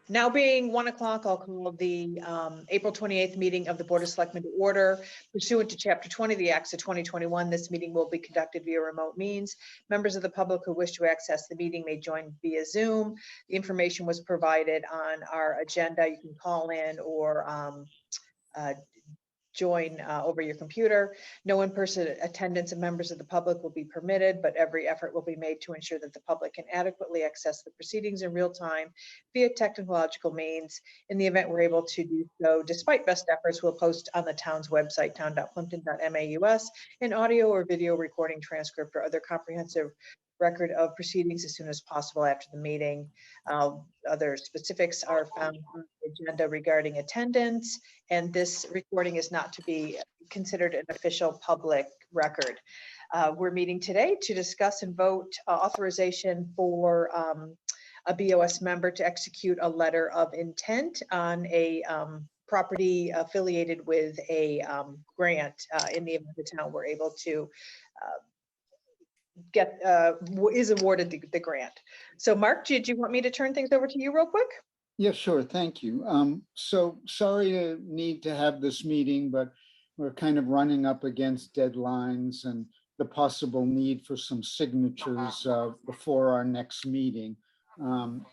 Now being 1 o'clock, I'll call the April 28th meeting of the Board of Selectmen to order. Pursuant to Chapter 20 of the Acts of 2021, this meeting will be conducted via remote means. Members of the public who wish to access the meeting may join via Zoom. The information was provided on our agenda. You can call in or join over your computer. No in-person attendance of members of the public will be permitted, but every effort will be made to ensure that the public can adequately access the proceedings in real time via technological means. In the event we're able to do so, despite best efforts, we'll post on the town's website, town.plympton.maus, an audio or video recording transcript or other comprehensive record of proceedings as soon as possible after the meeting. Other specifics are found on the agenda regarding attendance, and this recording is not to be considered an official public record. We're meeting today to discuss and vote authorization for a BOS member to execute a letter of intent on a property affiliated with a grant in the event the town were able to is awarded the grant. So Mark, did you want me to turn things over to you real quick? Yeah, sure. Thank you. So sorry to need to have this meeting, but we're kind of running up against deadlines and the possible need for some signatures before our next meeting. In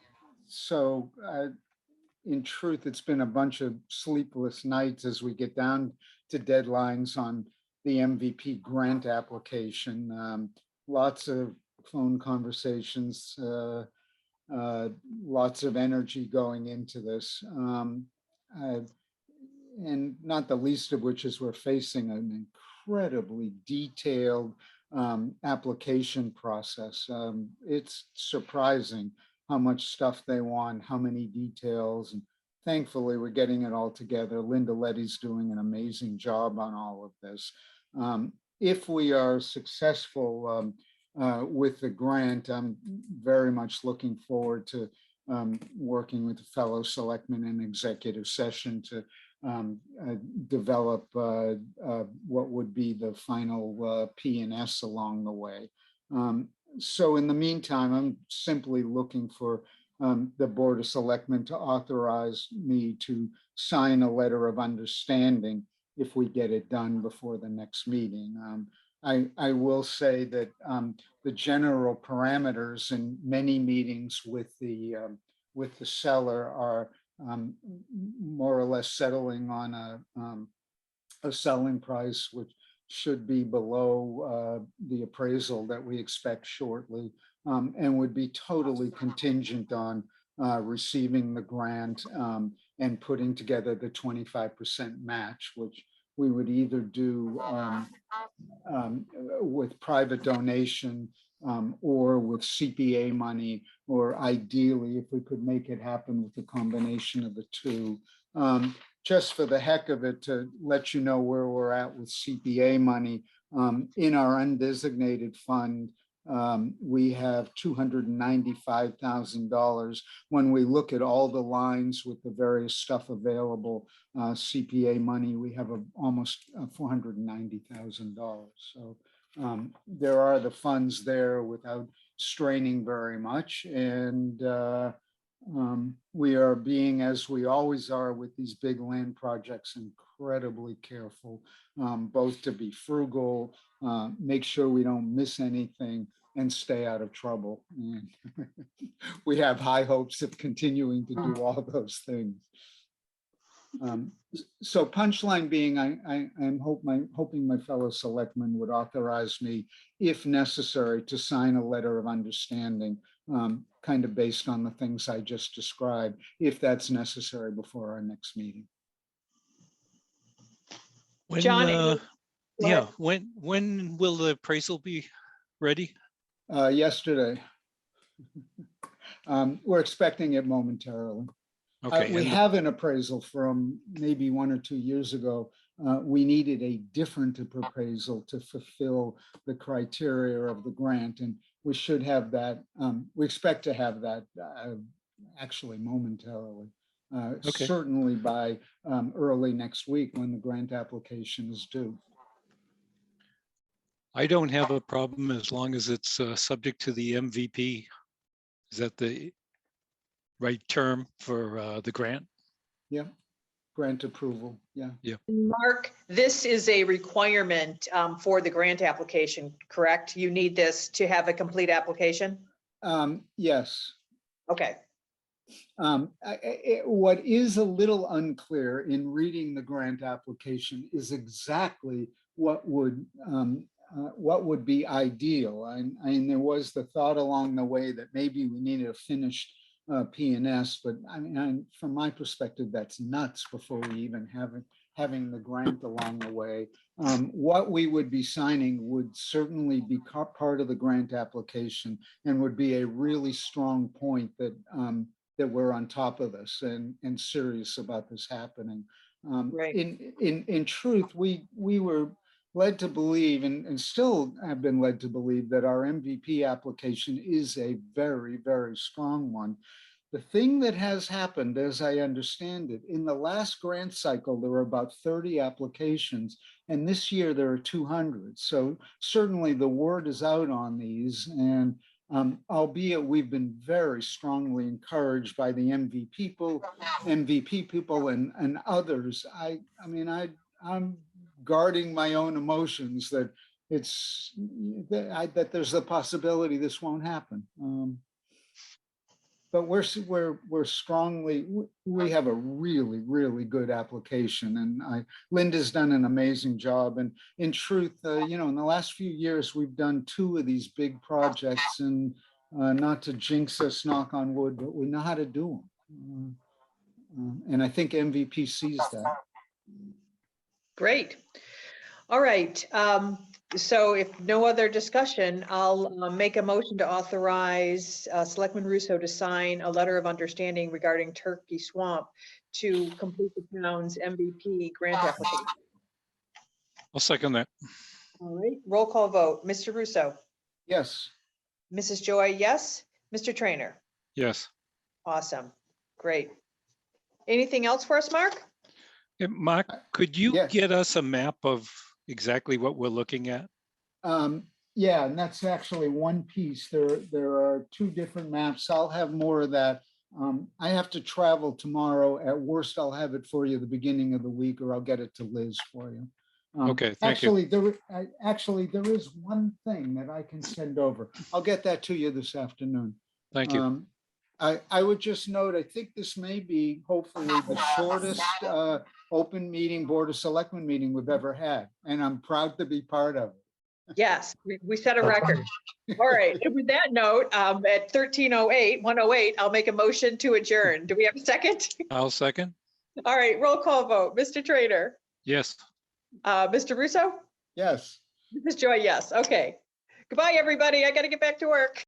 truth, it's been a bunch of sleepless nights as we get down to deadlines on the MVP grant application. Lots of phone conversations, lots of energy going into this, and not the least of which is we're facing an incredibly detailed application process. It's surprising how much stuff they want, how many details, and thankfully we're getting it all together. Linda Letty's doing an amazing job on all of this. If we are successful with the grant, I'm very much looking forward to working with the fellow selectmen in executive session to develop what would be the final P&S along the way. So in the meantime, I'm simply looking for the Board of Selectmen to authorize me to sign a letter of understanding if we get it done before the next meeting. I will say that the general parameters in many meetings with the seller are more or less settling on a selling price, which should be below the appraisal that we expect shortly, and would be totally contingent on receiving the grant and putting together the 25% match, which we would either do with private donation or with CPA money, or ideally, if we could make it happen with a combination of the two. Just for the heck of it, to let you know where we're at with CPA money, in our undesignated fund, we have $295,000. When we look at all the lines with the various stuff available, CPA money, we have almost $490,000. So there are the funds there without straining very much. And we are being, as we always are with these big land projects, incredibly careful, both to be frugal, make sure we don't miss anything, and stay out of trouble. And we have high hopes of continuing to do all those things. So punchline being, I'm hoping my fellow selectmen would authorize me, if necessary, to sign a letter of understanding, kind of based on the things I just described, if that's necessary before our next meeting. John, yeah, when will the appraisal be ready? Yesterday. We're expecting it momentarily. Okay. We have an appraisal from maybe 1 or 2 years ago. We needed a different appraisal to fulfill the criteria of the grant, and we should have that. We expect to have that actually momentarily. Okay. certainly by early next week when the grant application is due. I don't have a problem as long as it's subject to the MVP. Is that the right term for the grant? Yeah, grant approval, yeah. Mark, this is a requirement for the grant application, correct? You need this to have a complete application? Yes. Okay, What is a little unclear in reading the grant application is exactly what would be ideal. I mean, there was the thought along the way that maybe we needed a finished P&S, but I mean, from my perspective, that's nuts before we even having the grant along the way. What we would be signing would certainly be part of the grant application and would be a really strong point that that we're on top of this and serious about this happening. Right. In truth, we were led to believe and still have been led to believe that our MVP application is a very, very strong one. The thing that has happened, as I understand it, in the last grant cycle, there were about 30 applications, and this year there are 200. So certainly the word is out on these, and albeit we've been very strongly encouraged by the MVP people and others. I mean, I'm guarding my own emotions that that there's a possibility this won't happen. But we're strongly, we have a really, really good application, and Linda's done an amazing job. And in truth, you know, in the last few years, we've done 2 of these big projects, and not to jinx us, knock on wood, but we know how to do them. And I think MVP sees that. great. All right. So if no other discussion, I'll make a motion to authorize Selectman Russo to sign a letter of understanding regarding Turkey Swamp to complete the town's MVP grant application. I'll second that. All right, roll call vote. Mr. Russo, Yes. Mrs. Joy, yes. Mr. Trainer, Yes. awesome, great. Anything else for us, Mark? Hey, Mark, could you Yes. get us a map of exactly what we're looking at? Yeah, and that's actually one piece. There are 2 different maps. I'll have more of that. I have to travel tomorrow. At worst, I'll have it for you the beginning of the week, or I'll get it to Liz for you. Okay, thank you. Actually, there is one thing that I can send over. I'll get that to you this afternoon. Thank you. I would just note, I think this may be hopefully the shortest open meeting, Board of Selectmen meeting we've ever had, and I'm proud to be part of it. Yes, we set a record. All right, and with that note, at 1:08, I'll make a motion to adjourn. Do we have a second? I'll second. All right, roll call vote. Mr. Trainer, Yes. Mr. Russo, Yes. Mrs. Joy, yes. Okay. Goodbye, everybody. I got to get back to work.